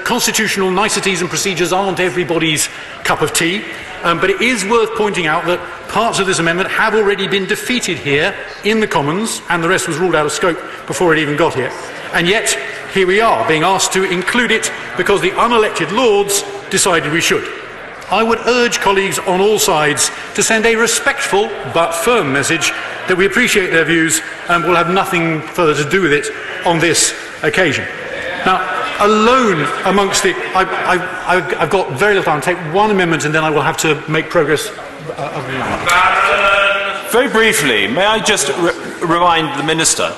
Constitutional niceties and procedures aren't everybody's cup of tea, but it is worth pointing out that parts of this amendment have already been defeated here in the Commons, and the rest was ruled out of scope before it even got here. And yet, here we are, being asked to include it because the unelected Lords decided we should. I would urge colleagues on all sides to send a respectful but firm message that we appreciate their views and will have nothing further to do with it on this occasion. Now, alone amongst the... I've got very little time. I'll take one amendment and then I will have to make progress. Very briefly, may I just remind the Minister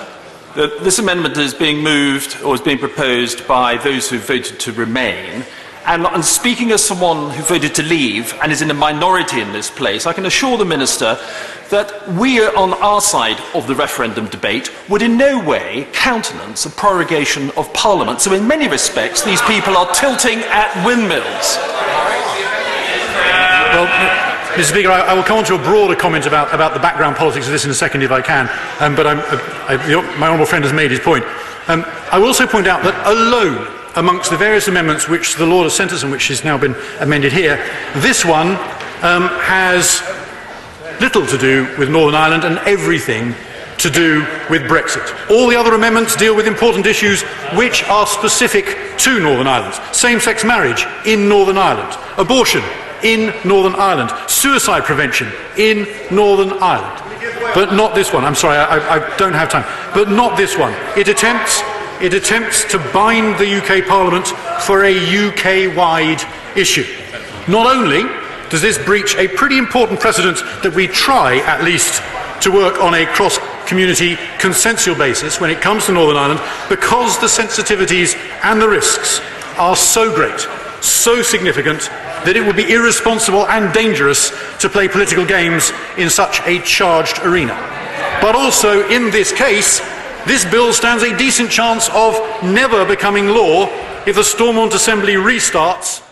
that this amendment is being moved or is being proposed by those who voted to remain. And speaking as someone who voted to leave and is in a minority in this place, I can assure the Minister that we on our side of the referendum debate would in no way countenance a prorogation of Parliament. So in many respects, these people are tilting at windmills. Well, Mr. Speaker, I will come on to a broader comment about the background politics of this in a second if I can, but my honourable friend has made his point. I will also point out that alone amongst the various amendments which the Lord has sent us and which has now been amended here, this one has little to do with Northern Ireland and everything to do with Brexit. All the other amendments deal with important issues which are specific to Northern Ireland. Same-sex marriage in Northern Ireland, abortion in Northern Ireland, suicide prevention in Northern Ireland. But not this one. I'm sorry, I don't have time. But not this one. It attempts to bind the UK Parliament for a UK-wide issue. Not only does this breach a pretty important precedent that we try, at least, to work on a cross-community consensual basis when it comes to Northern Ireland, because the sensitivities and the risks are so great, so significant, that it would be irresponsible and dangerous to play political games in such a charged arena. But also, in this case, this bill stands a decent chance of never becoming law if the Stormont Assembly restarts